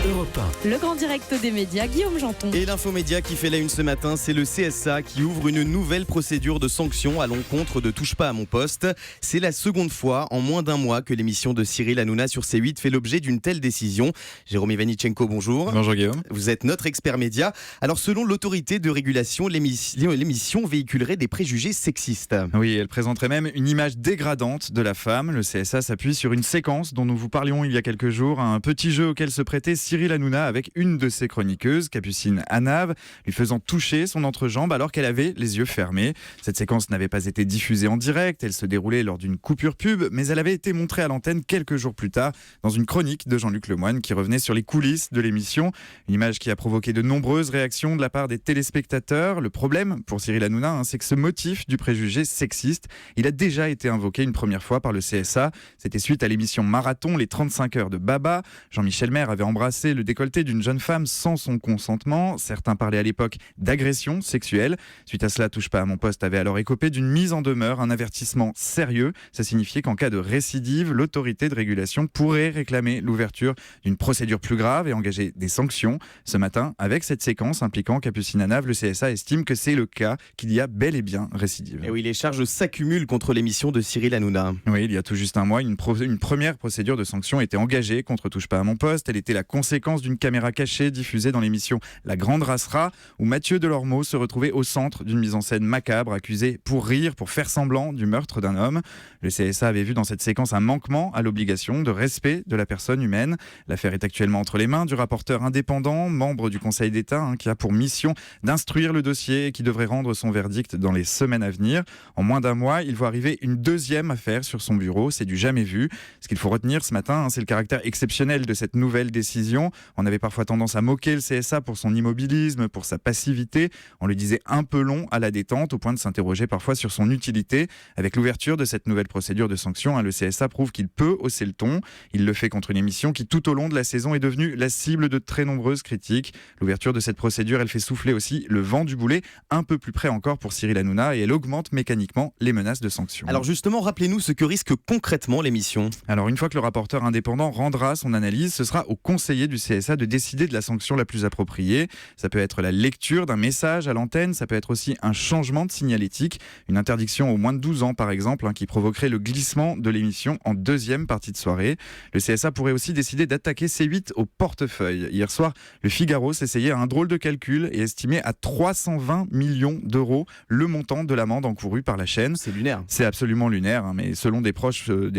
Europe 1. Le grand direct des médias, Guillaume Janton. Et l'infomédia qui fait la une ce matin, c'est le CSA qui ouvre une nouvelle procédure de sanction à l'encontre de Touche pas à mon poste. C'est la seconde fois en moins d'un mois que l'émission de Cyril Hanouna sur C8 fait l'objet d'une telle décision. Jérôme Ivanichenko, bonjour. Bonjour Guillaume. Vous êtes notre expert média. Alors selon l'autorité de régulation, l'émission véhiculerait des préjugés sexistes. Oui, elle présenterait même une image dégradante de la femme. Le CSA s'appuie sur une séquence dont nous vous parlions il y a quelques jours, un petit jeu auquel se prêtait Cyril Hanouna avec une de ses chroniqueuses, Capucine Anave, lui faisant toucher son entrejambe alors qu'elle avait les yeux fermés. Cette séquence n'avait pas été diffusée en direct, elle se déroulait lors d'une coupure pub, mais elle avait été montrée à l'antenne quelques jours plus tard dans une chronique de Jean-Luc Lemoyne qui revenait sur les coulisses de l'émission. Une image qui a provoqué de nombreuses réactions de la part des téléspectateurs. Le problème pour Cyril Hanouna, c'est que ce motif du préjugé sexiste, il a déjà été invoqué une première fois par le CSA. C'était suite à l'émission Marathon, les 35 heures de Baba. Jean-Michel Maire avait embrassé le décolleté d'une jeune femme sans son consentement. Certains parlaient à l'époque d'agression sexuelle. Suite à cela, Touche pas à mon poste avait alors écopé d'une mise en demeure, un avertissement sérieux. Ça signifiait qu'en cas de récidive, l'autorité de régulation pourrait réclamer l'ouverture d'une procédure plus grave et engager des sanctions. Ce matin, avec cette séquence impliquant Capucine Anave, le CSA estime que c'est le cas, qu'il y a bel et bien récidive. Et oui, les charges s'accumulent contre l'émission de Cyril Hanouna. Oui, il y a tout juste un mois, une première procédure de sanction était engagée contre Touche pas à mon poste. Elle était la conséquence d'une caméra cachée diffusée dans l'émission La Grande Rassera, où Mathieu Delormeau se retrouvait au centre d'une mise en scène macabre, accusé pour rire, pour faire semblant du meurtre d'un homme. Le CSA avait vu dans cette séquence un manquement à l'obligation de respect de la personne humaine. L'affaire est actuellement entre les mains du rapporteur indépendant, membre du Conseil d'État, qui a pour mission d'instruire le dossier et qui devrait rendre son verdict dans les semaines à venir. En moins d'un mois, il voit arriver une deuxième affaire sur son bureau. C'est du jamais vu. Ce qu'il faut retenir ce matin, c'est le caractère exceptionnel de cette nouvelle décision. On avait parfois tendance à moquer le CSA pour son immobilisme, pour sa passivité. On le disait un peu long à la détente, au point de s'interroger parfois sur son utilité. Avec l'ouverture de cette nouvelle procédure de sanction, le CSA prouve qu'il peut hausser le ton. Il le fait contre une émission qui, tout au long de la saison, est devenue la cible de très nombreuses critiques. L'ouverture de cette procédure, elle fait souffler aussi le vent du boulet, un peu plus près encore pour Cyril Hanouna, et elle augmente mécaniquement les menaces de sanctions. Alors justement, rappelez-nous ce que risque concrètement l'émission. Alors une fois que le rapporteur indépendant rendra son analyse, ce sera au conseiller du CSA de décider de la sanction la plus appropriée. Ça peut être la lecture d'un message à l'antenne, ça peut être aussi un changement de signalétique, une interdiction aux moins de 12 ans par exemple, qui provoquerait le glissement de l'émission en deuxième partie de soirée. Le CSA pourrait aussi décider d'attaquer C8 au portefeuille. Hier soir, le Figaro s'essayait à un drôle de calcul et estimait à 320 millions d'euros le montant de l'amende encourue par la chaîne. C'est lunaire. C'est absolument lunaire, mais selon des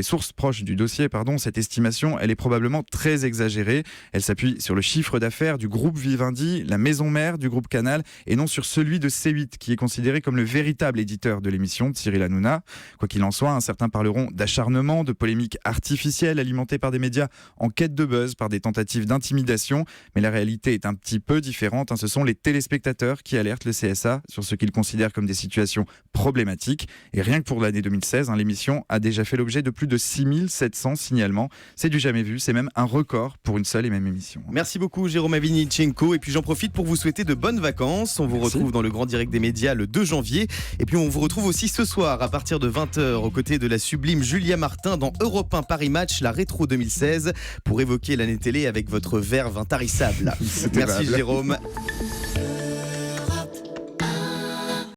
sources proches du dossier, cette estimation, elle est probablement très exagérée. Elle s'appuie sur le chiffre d'affaires du groupe Vivendi, la maison mère du groupe Canal, et non sur celui de C8, qui est considéré comme le véritable éditeur de l'émission de Cyril Hanouna. Quoi qu'il en soit, certains parleront d'acharnement, de polémiques artificielles alimentées par des médias en quête de buzz, par des tentatives d'intimidation, mais la réalité est un petit peu différente. Ce sont les téléspectateurs qui alertent le CSA sur ce qu'ils considèrent comme des situations problématiques. Et rien que pour l'année 2016, l'émission a déjà fait l'objet de plus de 6700 signalements. C'est du jamais vu, c'est même un record pour une seule et même émission. Merci beaucoup Jérôme Ivanichenko, et puis j'en profite pour vous souhaiter de bonnes vacances. On vous retrouve dans le grand direct des médias le 2 janvier, et puis on vous retrouve aussi ce soir à partir de 20h aux côtés de la sublime Julia Martin dans Europe 1 Paris Match, la rétro 2016, pour évoquer l'année télé avec votre verve intarissable. Merci Jérôme.